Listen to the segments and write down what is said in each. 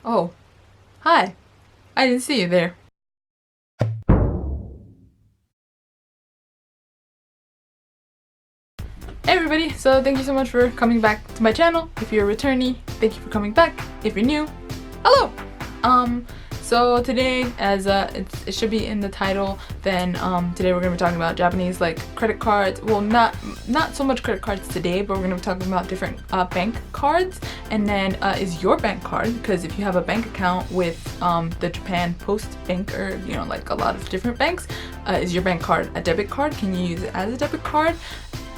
Oh, hi. I didn't see you there. Hey everybody, so thank you so much for coming back to my channel. If you're a returnee, thank you for coming back. If you're new, hello! So today, as it should be in the title, then today we're going to be talking about Japanese like credit cards. Well, not so much credit cards today, but we're going to be talking about different bank cards. And then is your bank card, because if you have a bank account with the Japan Post Bank, or you know, like a lot of different banks, is your bank card a debit card? Can you use it as a debit card?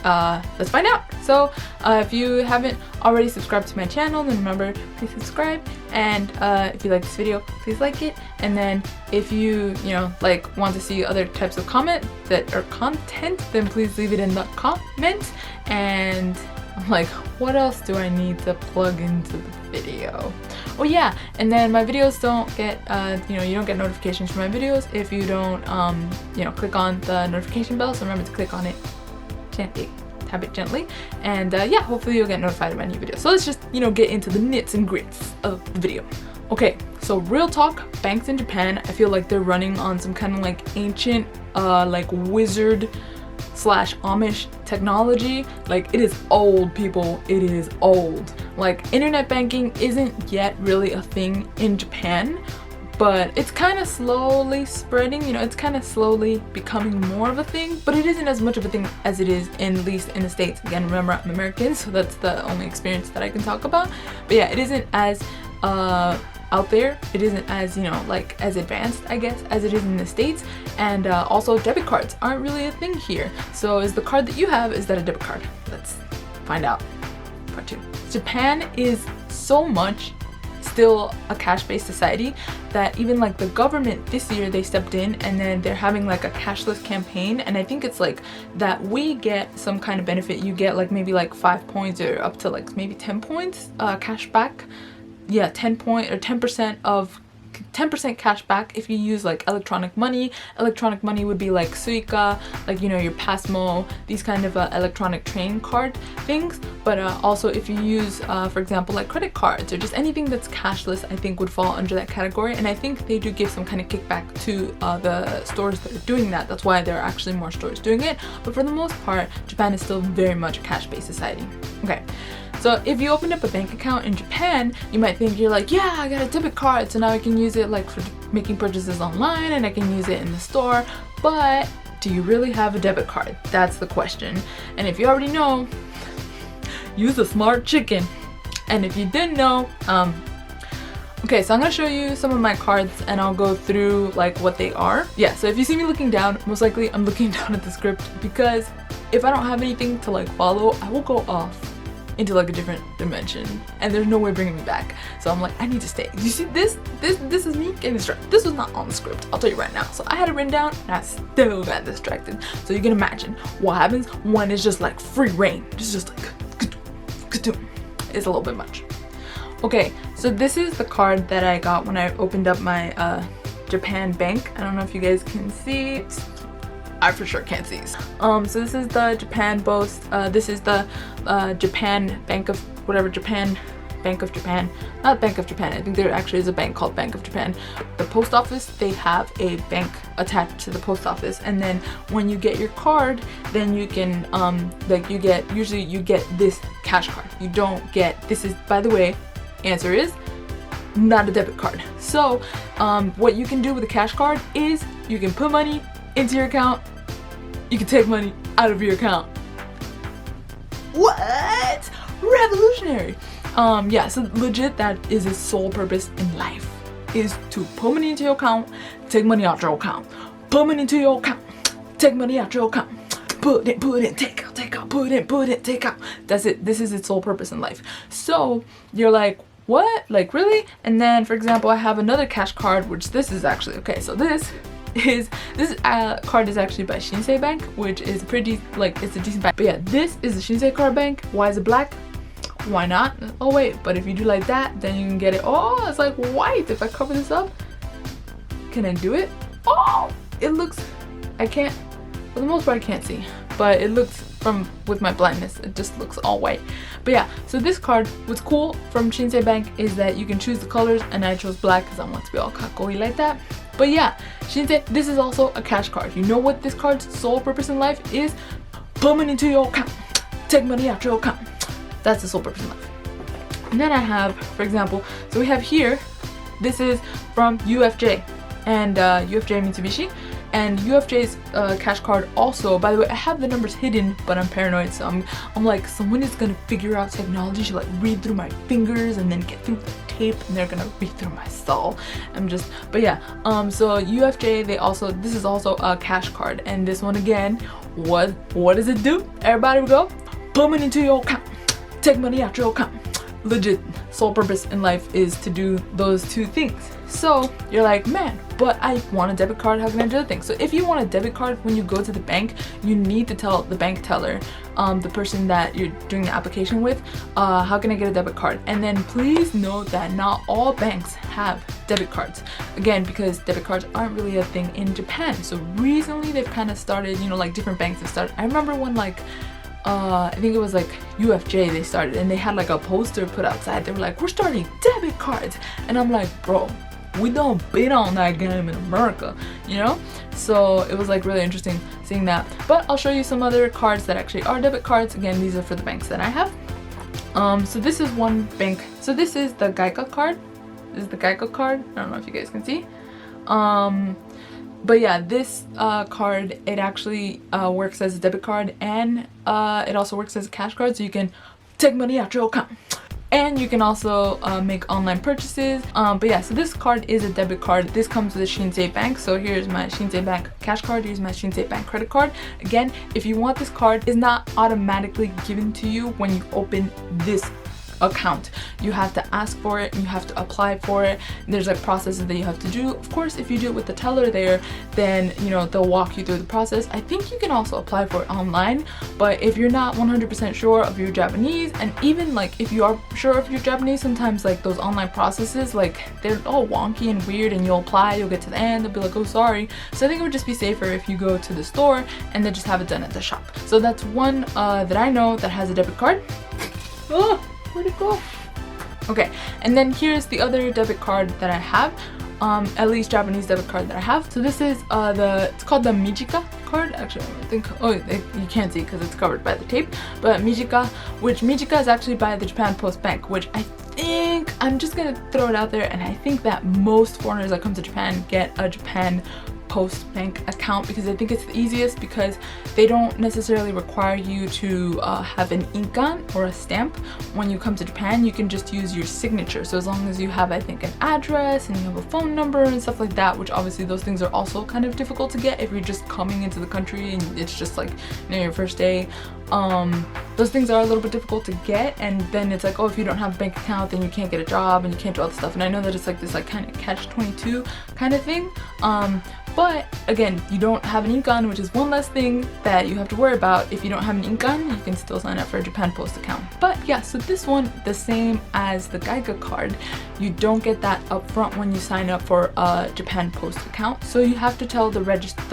Let's find out. So if you haven't already subscribed to my channel, then remember, please subscribe. And if you like this video, please like it. And then if you like want to see other types of content, then please leave it in the comments. And I'm like, what else do I need to plug into the video? Oh yeah, and then my videos don't get, you don't get notifications for my videos if you don't, click on the notification bell. So remember to click on it. Tap it gently, and yeah, hopefully you'll get notified of my new video. So let's just get into the nits and grits of the video. Okay, so real talk, banks in Japan, I feel like they're running on some kind of like ancient like wizard slash Amish technology. Like, it is old, people. It is old. Like, internet banking isn't yet really a thing in Japan, but it's kind of slowly spreading, it's kind of slowly becoming more of a thing, but it isn't as much of a thing as it is at least in the States. Again, remember, I'm American, so that's the only experience that I can talk about. But yeah, it isn't as out there. It isn't as, like as advanced, I guess, as it is in the States. And also debit cards aren't really a thing here. So is the card that you have, is that a debit card? Let's find out. Part 2. Japan is so much still a cash-based society that even like the government this year, they stepped in and then they're having like a cashless campaign, and I think it's like that we get some kind of benefit. You get like maybe like 5 points or up to like maybe 10 points cash back. Yeah, 10% of 10% cash back if you use like electronic money. Electronic money would be like Suica, like your Passmo, these kind of electronic train card things. But also if you use for example like credit cards or just anything that's cashless, I think would fall under that category. And I think they do give some kind of kickback to the stores that are doing that. That's why there are actually more stores doing it. But for the most part, Japan is still very much a cash-based society. Okay. So if you opened up a bank account in Japan, you might think you're like, yeah, I got a debit card, so now I can use it like for making purchases online and I can use it in the store. But do you really have a debit card? That's the question. And if you already know, use a smart chicken. And if you didn't know, okay, so I'm gonna show you some of my cards and I'll go through like what they are. Yeah, so if you see me looking down, most likely I'm looking down at the script, because if I don't have anything to like follow, I will go off into like a different dimension and there's no way bringing me back. So I'm like, I need to stay. You see this is me getting distracted. This was not on the script, I'll tell you right now. So I had it written down and I still got distracted. So you can imagine what happens when it's just like free reign. It's just like it's a little bit much. Okay, so this is the card that I got when I opened up my Japan bank. I don't know if you guys can see. I for sure can't see. So this is the Japan Post. This is the Japan Bank of whatever, Japan Bank of Japan. Not Bank of Japan. I think there actually is a bank called Bank of Japan. The post office, they have a bank attached to the post office, and then when you get your card, then you can like you get this cash card. You don't get, this is, by the way, answer is not a debit card. So what you can do with a cash card is you can put money into your account, you can take money out of your account. What? Revolutionary. Yeah, so legit, that is its sole purpose in life, is to put money into your account, take money out your account. Put money into your account, take money out your account. Put in, take out, put in, take out. That's it. This is its sole purpose in life. So you're like, what? Like, really? And then, for example, I have another cash card, which this is actually, okay, so this card is actually by Shinsei Bank, which is pretty, like, it's a decent bank. But yeah, this is the Shinsei card bank. Why is it black? Why not? Oh wait, but if you do like that, then you can get it. Oh, it's like white. If I cover this up, can I do it? Oh, it looks, I can't, for the most part I can't see. but it looks with my blindness, it just looks all white. But yeah, so this card, what's cool from Shinsei Bank is that you can choose the colors, and I chose black because I want to be all kakoi like that. But yeah, Shinsei, this is also a cash card. You know what this card's sole purpose in life is? Put money into your account, take money out your account. That's the sole purpose in life. And then I have, for example, so we have here, this is from UFJ and UFJ Mitsubishi. And UFJ's cash card also, by the way, I have the numbers hidden, but I'm paranoid, so I'm like, someone is gonna figure out technology to like read through my fingers and then get through the tape, and they're gonna read through my soul. But yeah, so UFJ, this is also a cash card, and this one again, what does it do? Everybody will go, put money into your account, take money out your account. Legit, sole purpose in life is to do those two things. So you're like, man, but I want a debit card, how can I do the thing? So if you want a debit card, when you go to the bank, you need to tell the bank teller, the person that you're doing the application with, how can I get a debit card? And then please note that not all banks have debit cards. Again, because debit cards aren't really a thing in Japan. So recently they've kind of started, you know, like different banks have started. I remember when like, I think it was like UFJ they started, and they had like a poster put outside. They were like, we're starting debit cards. And I'm like, bro, we don't bid on that game in America, you know? So it was like really interesting seeing that. But I'll show you some other cards that actually are debit cards. Again, these are for the banks that I have. So this is one bank. So this is the Geico card. This is the Geico card. I don't know if you guys can see. But yeah, this card, it actually works as a debit card, and it also works as a cash card, so you can take money out your account. And you can also make online purchases. But yeah, so this card is a debit card. This comes with a Shinsei Bank. So here's my Shinsei Bank cash card. Here's my Shinsei Bank credit card. Again, if you want this card, it's not automatically given to you when you open this account. You have to ask for it and you have to apply for it. There's like processes that you have to do. Of course, if you do it with the teller there, then you know they'll walk you through the process. I think you can also apply for it online, but if you're not 100% sure of your Japanese, and even like if you are sure of your Japanese, sometimes like those online processes, like they're all wonky and weird, and you'll apply, you'll get to the end, they'll be like, oh sorry. So I think it would just be safer if you go to the store and then just have it done at the shop. So that's one that I know that has a debit card. Oh, where'd it go? Okay, and then here's the other debit card that I have, at least Japanese debit card that I have. So this is it's called the Mijika card. Actually, I think, you can't see because it's covered by the tape, but Mijika, which Mijika is actually by the Japan Post Bank, which I think, I'm just gonna throw it out there, and I think that most foreigners that come to Japan get a Japan Post Bank account because I think it's the easiest, because they don't necessarily require you to have an inkan or a stamp when you come to Japan. You can just use your signature. So as long as you have, I think, an address and you have a phone number and stuff like that, which obviously those things are also kind of difficult to get if you're just coming into the country and it's just like, you know, your first day. Those things are a little bit difficult to get, and then it's like, oh, if you don't have a bank account, then you can't get a job and you can't do all this stuff. And I know that it's like this like kind of catch-22 kind of thing. But again, you don't have an inkan, which is one less thing that you have to worry about. If you don't have an inkan, you can still sign up for a Japan Post account. But yeah, so this one, the same as the Geico card, you don't get that up front when you sign up for a Japan Post account. So you have to tell the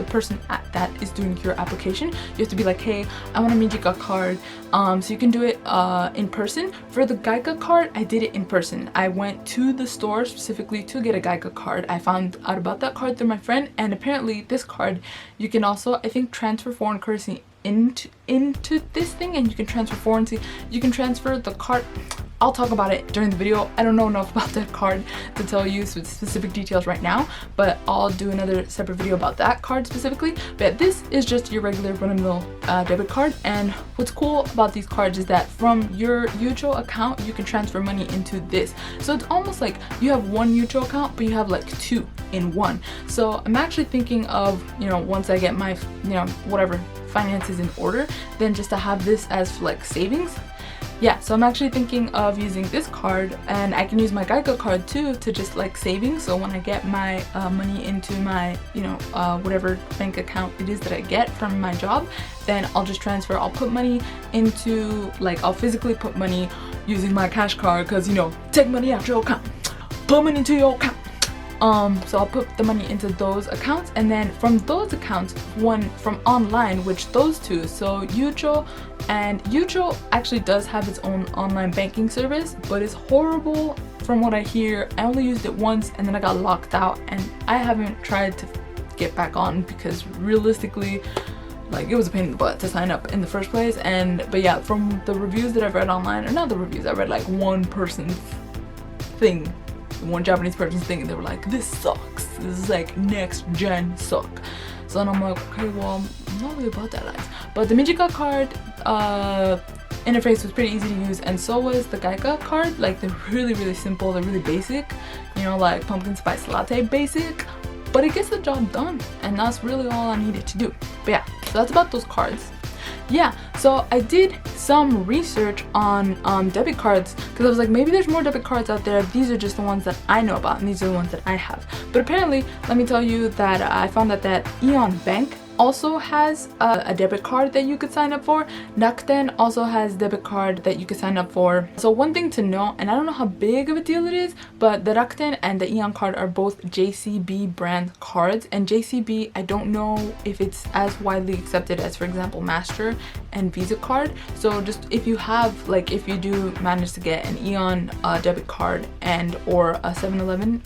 person that is doing your application. You have to be like, hey, I want a Mijika card. So you can do it in person. For the Geico card, I did it in person. I went to the store specifically to get a Geico card. I found out about that card through my friend, and apparently this card, you can also, I think, transfer foreign currency into this thing, and you can transfer the card. I'll talk about it during the video. I don't know enough about that card to tell you specific details right now, but I'll do another separate video about that card specifically. But this is just your regular run-of-the-mill debit card, and what's cool about these cards is that from your Yucho account, you can transfer money into this. So it's almost like you have one Yucho account, but you have like two in one. So I'm actually thinking of, you know, once I get my, you know, whatever finances in order, then just to have this as like savings. Yeah, so I'm actually thinking of using this card, and I can use my Geico card too to just like savings. So when I get my money into my, you know, whatever bank account it is that I get from my job, then I'll just transfer. I'll put money into, like, I'll physically put money using my cash card, because, you know, take money out your account, put money into your account. So I'll put the money into those accounts, and then from those accounts, one from online, which those two, so Yucho, and Yucho actually does have its own online banking service, but it's horrible from what I hear. I only used it once and then I got locked out, and I haven't tried to get back on because realistically, like, it was a pain in the butt to sign up in the first place. But yeah, from the reviews that I've read online, or not the reviews, I read like one person's thing, one Japanese person's thing, and they were like, this sucks, this is like next gen suck. So then I'm like, okay, well, I'm not really about that life. But the Mijika card interface was pretty easy to use, and so was the Gaika card. Like, they're really simple, they're really basic, you know, like pumpkin spice latte basic, but it gets the job done, and that's really all I needed to do. But yeah, so that's about those cards. Yeah, so I did some research on debit cards, because I was like, maybe there's more debit cards out there. These are just the ones that I know about, and these are the ones that I have. But apparently, let me tell you that I found out that Aeon Bank also has a debit card that you could sign up for. Rakuten also has debit card that you could sign up for. So one thing to know, and I don't know how big of a deal it is, but the Rakuten and the Aeon card are both JCB brand cards, and JCB, I don't know if it's as widely accepted as, for example, Master and Visa card. So just if you have, like, if you do manage to get an Aeon debit card and or a 7-Eleven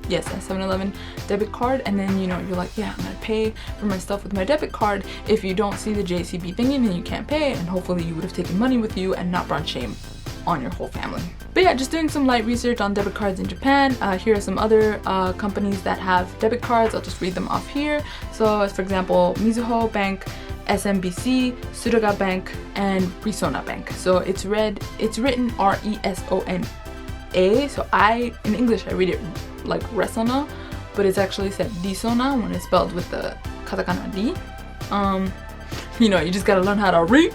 yes, a 7-Eleven debit card, and then, you know, you're like, yeah, I'm gonna pay for my stuff with my debit card. If you don't see the JCB thingy, then you can't pay, and hopefully you would have taken money with you and not brought shame on your whole family. But yeah, just doing some light research on debit cards in Japan. Here are some other companies that have debit cards. I'll just read them off here. So, for example, Mizuho Bank, SMBC, Suruga Bank, and Resona Bank. So it's written R-E-S-O-N-A. So in English, I read it like Resona, but it's actually said Resona when it's spelled with the katakana D. You know, you just gotta learn how to read.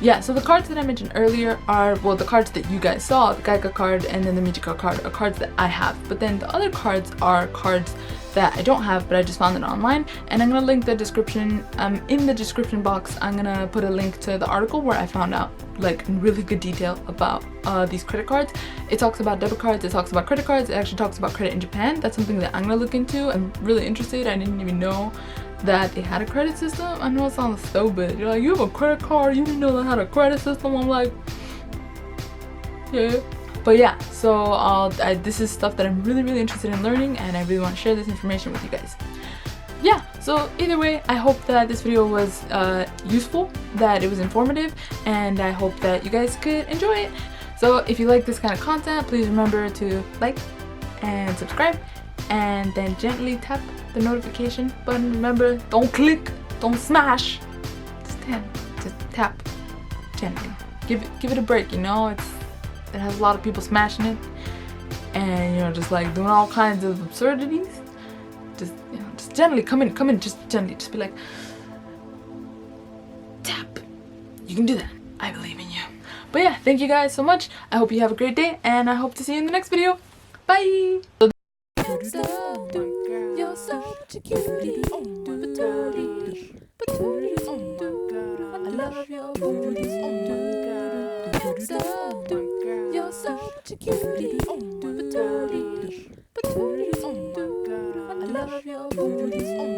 Yeah, so the cards that I mentioned earlier are, well, the cards that you guys saw, the Gaika card and then the Mijika card, are cards that I have. But then the other cards are cards that I don't have, but I just found it online, and I'm gonna link the description. In the description box, I'm gonna put a link to the article where I found out, like, in really good detail about these credit cards. It talks about debit cards, it talks about credit cards, it actually talks about credit in Japan. That's something that I'm gonna look into. I'm really interested. I didn't even know that they had a credit system. I know it sounds so bad. You're like, you have a credit card, you didn't know they had a credit system. I'm like, yeah. But yeah, so this is stuff that I'm really interested in learning, and I really want to share this information with you guys. Yeah, so either way, I hope that this video was useful, that it was informative, and I hope that you guys could enjoy it. So if you like this kind of content, please remember to like and subscribe, and then gently tap the notification button. Remember, don't click, don't smash, just tap gently. Give it a break, you know. It has a lot of people smashing it, and, you know, just like doing all kinds of absurdities. Just, you know, just gently come in, just gently, just be like, tap. You can do that. I believe in you. But yeah, thank you guys so much. I hope you have a great day, and I hope to see you in the next video. Bye. You're such a cutie. I love your booty. You're such a cutie. I love your booty.